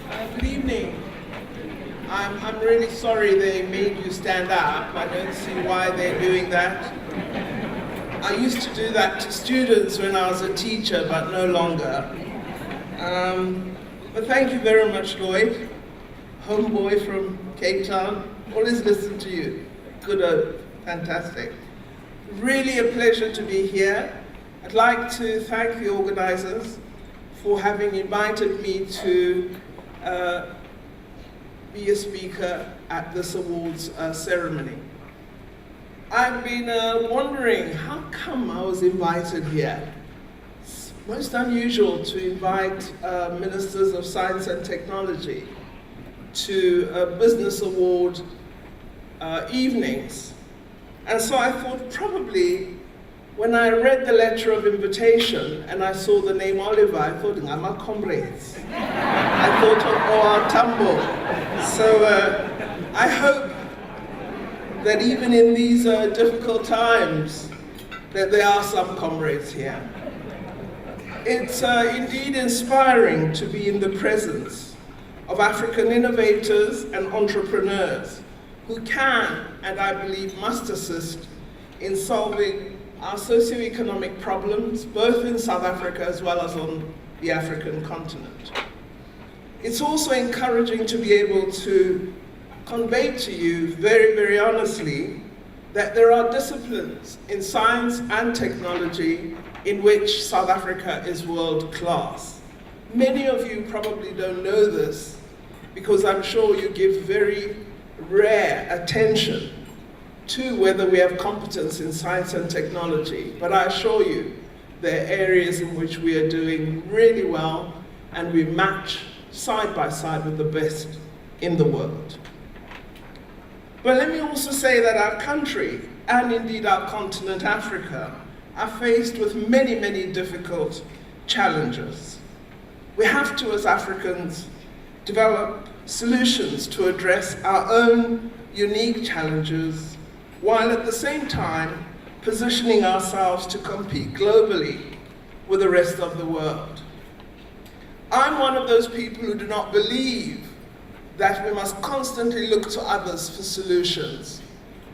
Good evening. I'm really sorry they made you stand up. I don't see why they're doing that. I used to do that to students when I was a teacher, but no longer. But thank you very much, Lloyd. Homeboy from Cape Town. Always listen to you. Good, fantastic. Really a pleasure to be here. I'd like to thank the organizers for having invited me to be a speaker at this awards ceremony. I've been wondering how come I was invited here. It's most unusual to invite ministers of science and technology to a business award evenings. And so I thought probably when I read the letter of invitation and I saw the name Oliver, I thought, Ngama comrades. I thought of Oa Tambo. So I hope that even in these difficult times, that there are some comrades here. It's indeed inspiring to be in the presence of African innovators and entrepreneurs who can, and I believe must assist in solving our socioeconomic problems, both in South Africa as well as on the African continent. It's also encouraging to be able to convey to you very, very honestly that there are disciplines in science and technology in which South Africa is world class. Many of you probably don't know this because I'm sure you give very rare attention to whether we have competence in science and technology, but I assure you there are areas in which we are doing really well and we match side by side with the best in the world. But let me also say that our country, and indeed our continent Africa, are faced with many, many difficult challenges. We have to, as Africans, develop solutions to address our own unique challenges while at the same time positioning ourselves to compete globally with the rest of the world. I'm one of those people who do not believe that we must constantly look to others for solutions.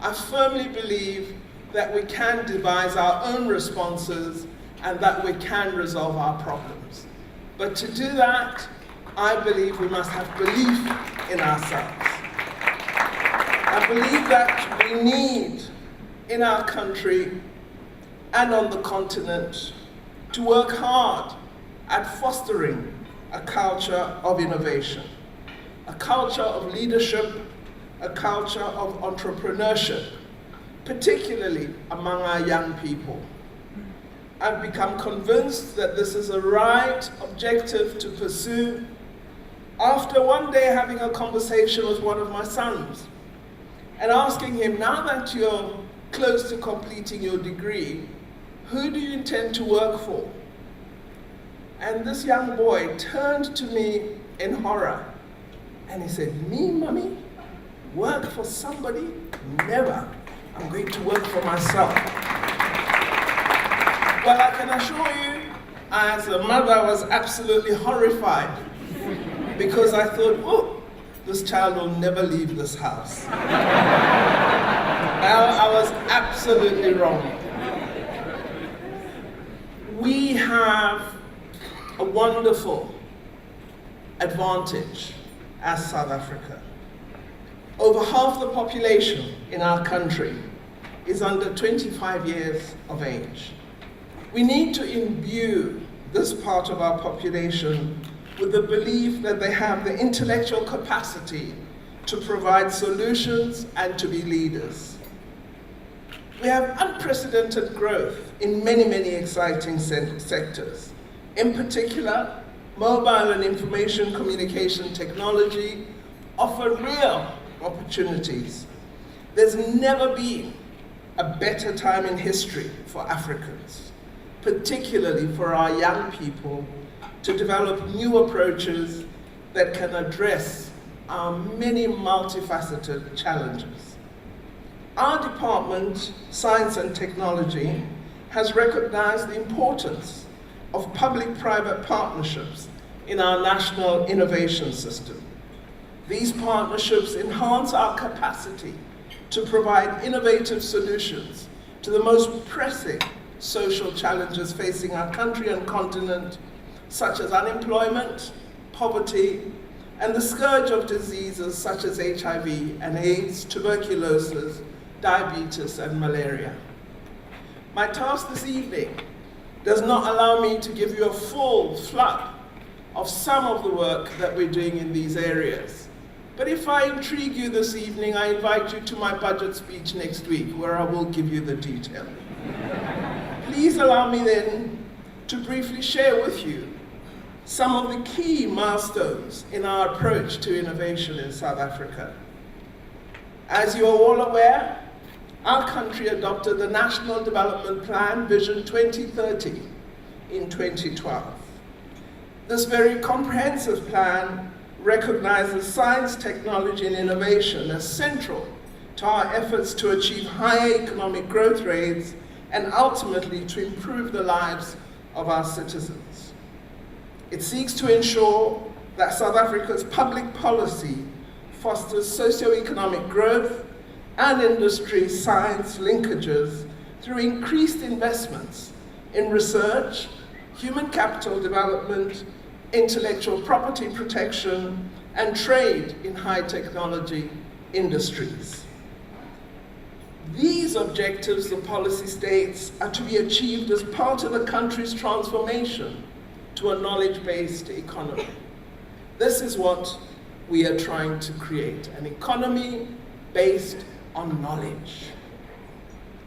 I firmly believe that we can devise our own responses and that we can resolve our problems. But to do that, I believe we must have belief in ourselves. I believe that we need, in our country and on the continent, to work hard at fostering a culture of innovation, a culture of leadership, a culture of entrepreneurship, particularly among our young people. I've become convinced that this is a right objective to pursue after one day having a conversation with one of my sons and asking him, now that you're close to completing your degree, who do you intend to work for? And this young boy turned to me in horror and he said, me, mommy? Work for somebody? Never. I'm going to work for myself. Well, I can assure you, as a mother, I was absolutely horrified because I thought, oh, this child will never leave this house. I was absolutely wrong. We have a wonderful advantage as South Africa. Over half the population in our country is under 25 years of age. We need to imbue this part of our population with the belief that they have the intellectual capacity to provide solutions and to be leaders. We have unprecedented growth in many, many exciting sectors. In particular, mobile and information communication technology offer real opportunities. There's never been a better time in history for Africans, particularly for our young people, to develop new approaches that can address our many multifaceted challenges. Our department, Science and Technology, has recognized the importance of public-private partnerships in our national innovation system. These partnerships enhance our capacity to provide innovative solutions to the most pressing social challenges facing our country and continent, such as unemployment, poverty, and the scourge of diseases such as HIV and AIDS, tuberculosis, diabetes, and malaria. My task this evening does not allow me to give you a full flood of some of the work that we're doing in these areas. But if I intrigue you this evening, I invite you to my budget speech next week, where I will give you the detail. Please allow me then to briefly share with you some of the key milestones in our approach to innovation in South Africa. As you are all aware, our country adopted the National Development Plan Vision 2030 in 2012. This very comprehensive plan recognizes science, technology, and innovation as central to our efforts to achieve higher economic growth rates and ultimately to improve the lives of our citizens. It seeks to ensure that South Africa's public policy fosters socio-economic growth and industry science linkages through increased investments in research, human capital development, intellectual property protection, and trade in high technology industries. These objectives, the policy states, are to be achieved as part of the country's transformation to a knowledge-based economy. This is what we are trying to create, an economy based on knowledge,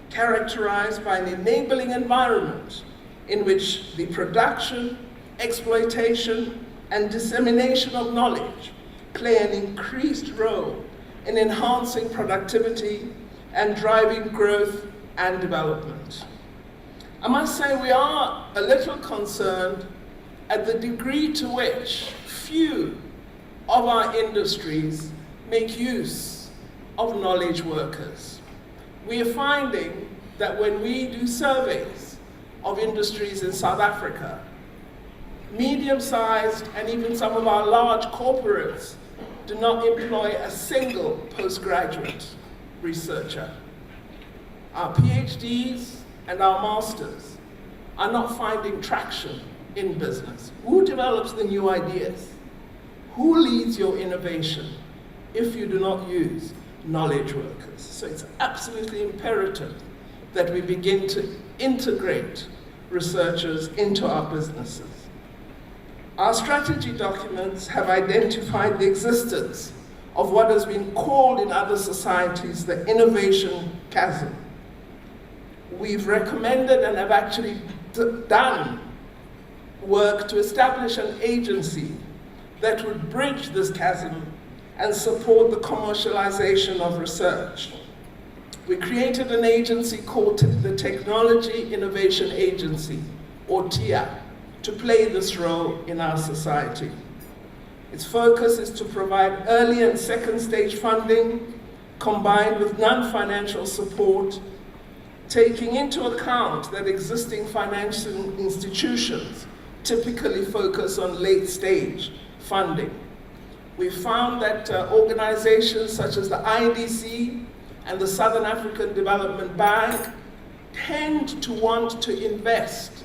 characterized by an enabling environment in which the production, exploitation, and dissemination of knowledge play an increased role in enhancing productivity and driving growth and development. I must say we are a little concerned at the degree to which few of our industries make use of knowledge workers. We are finding that when we do surveys of industries in South Africa, medium-sized and even some of our large corporates do not employ a single postgraduate researcher. Our PhDs and our masters are not finding traction in business. Who develops the new ideas? Who leads your innovation if you do not use knowledge workers? So it's absolutely imperative that we begin to integrate researchers into our businesses. Our strategy documents have identified the existence of what has been called in other societies the innovation chasm. We've recommended and have actually done work to establish an agency that would bridge this chasm and support the commercialization of research. We created an agency called the Technology Innovation Agency, or TIA, to play this role in our society. Its focus is to provide early and second stage funding combined with non-financial support, taking into account that existing financial institutions typically focus on late stage funding. We found that organizations such as the IDC and the Southern African Development Bank tend to want to invest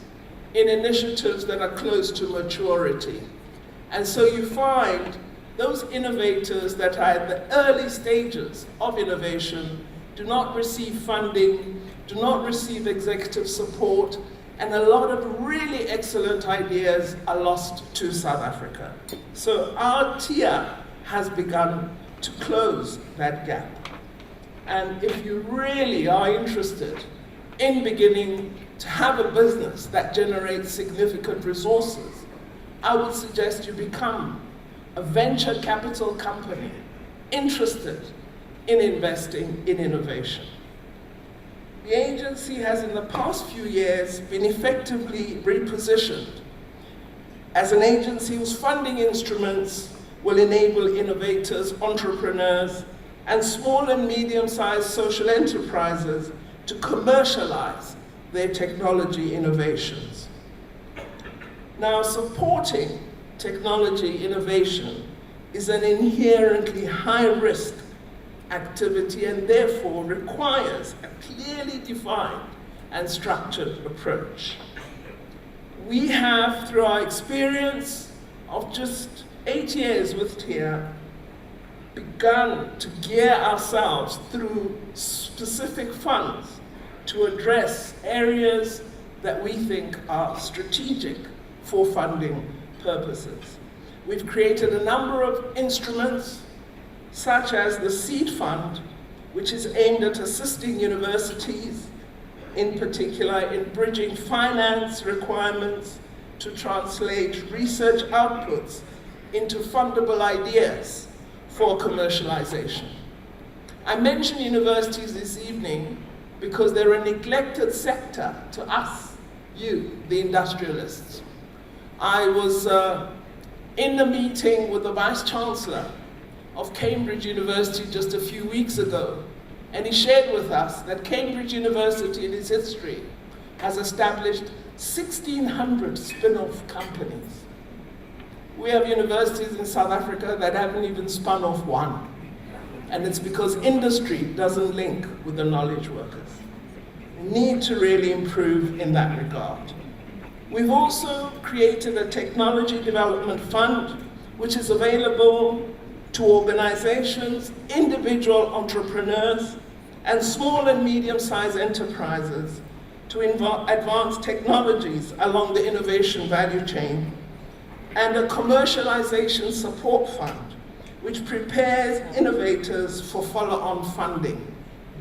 in initiatives that are close to maturity. And so you find those innovators that are at the early stages of innovation do not receive funding, do not receive executive support, and a lot of really excellent ideas are lost to South Africa. So our TIA has begun to close that gap. And if you really are interested in beginning to have a business that generates significant resources, I would suggest you become a venture capital company interested in investing in innovation. The agency has in the past few years been effectively repositioned as an agency whose funding instruments will enable innovators, entrepreneurs, and small and medium-sized social enterprises to commercialize their technology innovations. Now, supporting technology innovation is an inherently high-risk activity and therefore requires a clearly defined and structured approach. We have, through our experience of just 8 years with TIA, begun to gear ourselves through specific funds to address areas that we think are strategic for funding purposes. We've created a number of instruments, such as the Seed Fund, which is aimed at assisting universities, in particular in bridging finance requirements to translate research outputs into fundable ideas for commercialization. I mention universities this evening because they're a neglected sector to us, you, the industrialists. I was in the meeting with the Vice Chancellor of Cambridge University just a few weeks ago, and he shared with us that Cambridge University in its history has established 1,600 spin-off companies. We have universities in South Africa that haven't even spun off one, and it's because industry doesn't link with the knowledge workers. We need to really improve in that regard. We've also created a technology development fund, which is available to organizations, individual entrepreneurs, and small and medium-sized enterprises to advance technologies along the innovation value chain, and a commercialization support fund, which prepares innovators for follow-on funding.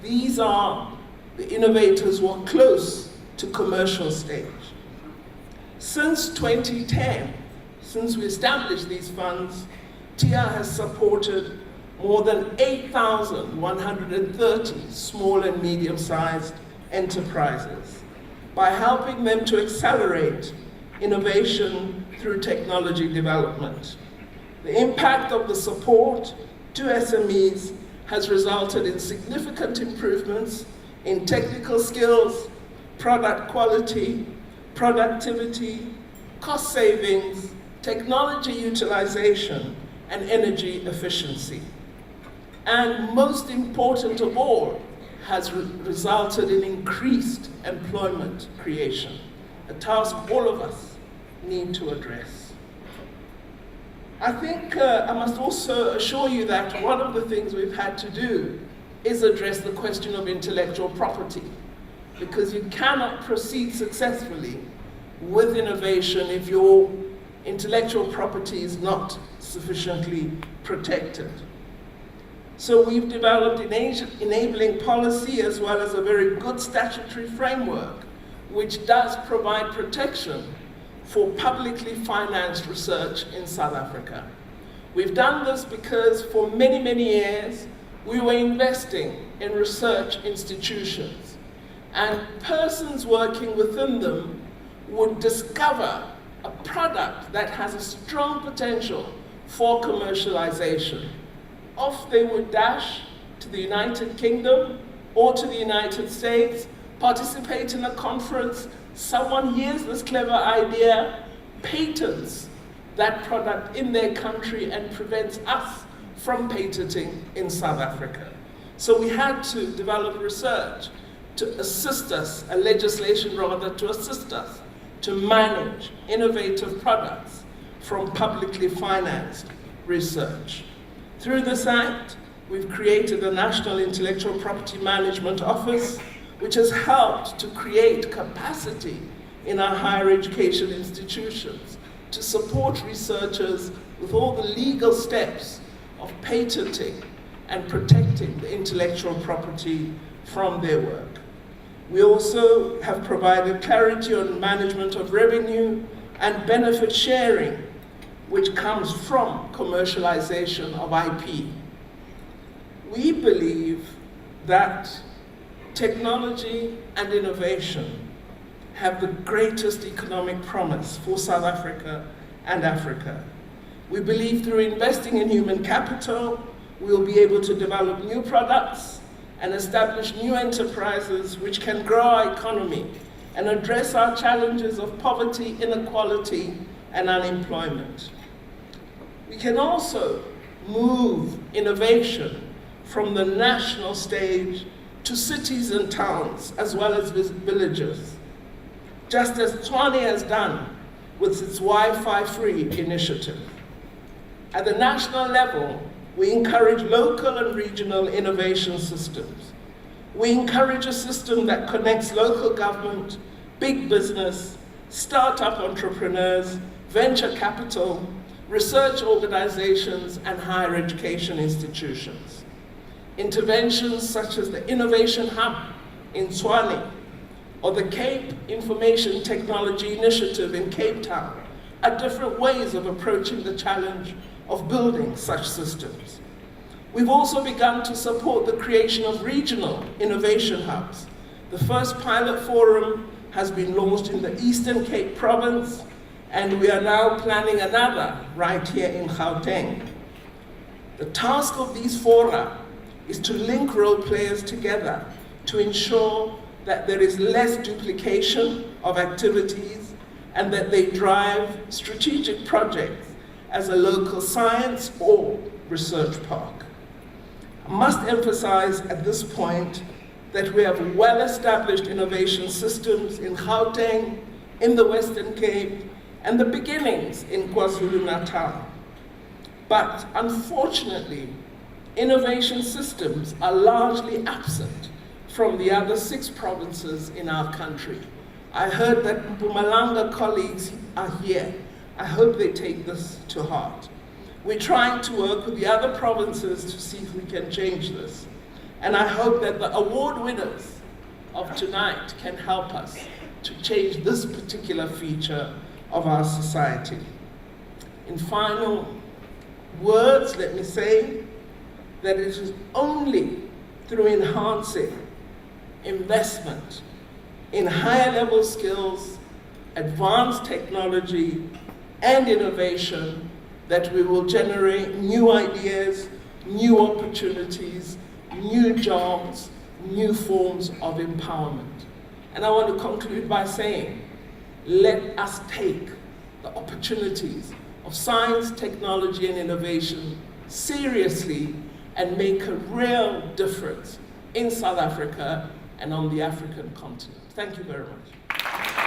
These are the innovators who are close to commercial stage. Since 2010, since we established these funds, TIA has supported more than 8,130 small and medium-sized enterprises by helping them to accelerate innovation through technology development. The impact of the support to SMEs has resulted in significant improvements in technical skills, product quality, productivity, cost savings, technology utilization, and energy efficiency. And most important of all, has resulted in increased employment creation, a task all of us need to address. I think I must also assure you that one of the things we've had to do is address the question of intellectual property, because you cannot proceed successfully with innovation if your intellectual property is not sufficiently protected. So we've developed enabling policy as well as a very good statutory framework, which does provide protection for publicly financed research in South Africa. We've done this because for many, many years, we were investing in research institutions, and persons working within them would discover a product that has a strong potential for commercialization. Off they would dash to the United Kingdom or to the United States, participate in a conference, someone hears this clever idea, patents that product in their country and prevents us from patenting in South Africa. So we had to develop research to assist us, a legislation rather, to assist us to manage innovative products from publicly financed research. Through this act, we've created the National Intellectual Property Management Office, which has helped to create capacity in our higher education institutions to support researchers with all the legal steps of patenting and protecting the intellectual property from their work. We also have provided clarity on management of revenue and benefit sharing, which comes from commercialization of IP. We believe that technology and innovation have the greatest economic promise for South Africa and Africa. We believe through investing in human capital, we'll be able to develop new products and establish new enterprises which can grow our economy and address our challenges of poverty, inequality, and unemployment. we can also move innovation from the national stage to cities and towns, as well as villages, just as Tshwane has done with its Wi-Fi free initiative. At the national level, we encourage local and regional innovation systems. We encourage a system that connects local government, big business, startup entrepreneurs, venture capital, research organizations, and higher education institutions. Interventions such as the Innovation Hub in Tshwane or the Cape Information Technology Initiative in Cape Town are different ways of approaching the challenge of building such systems. We've also begun to support the creation of regional innovation hubs. The first pilot forum has been launched in the Eastern Cape Province, and we are now planning another right here in Gauteng. The task of these fora is to link role players together to ensure that there is less duplication of activities and that they drive strategic projects as a local science or research park. I must emphasize at this point that we have well-established innovation systems in Gauteng, in the Western Cape, and the beginnings in KwaZulu-Natal. But unfortunately, innovation systems are largely absent from the other 6 provinces in our country. I heard that Mpumalanga colleagues are here. I hope they take this to heart. We're trying to work with the other provinces to see if we can change this. And I hope that the award winners of tonight can help us to change this particular feature of our society. In final words, let me say that it is only through enhancing investment in higher level skills, advanced technology, and innovation that we will generate new ideas, new opportunities, new jobs, new forms of empowerment. And I want to conclude by saying, let us take the opportunities of science, technology, and innovation seriously and make a real difference in South Africa and on the African continent. Thank you very much.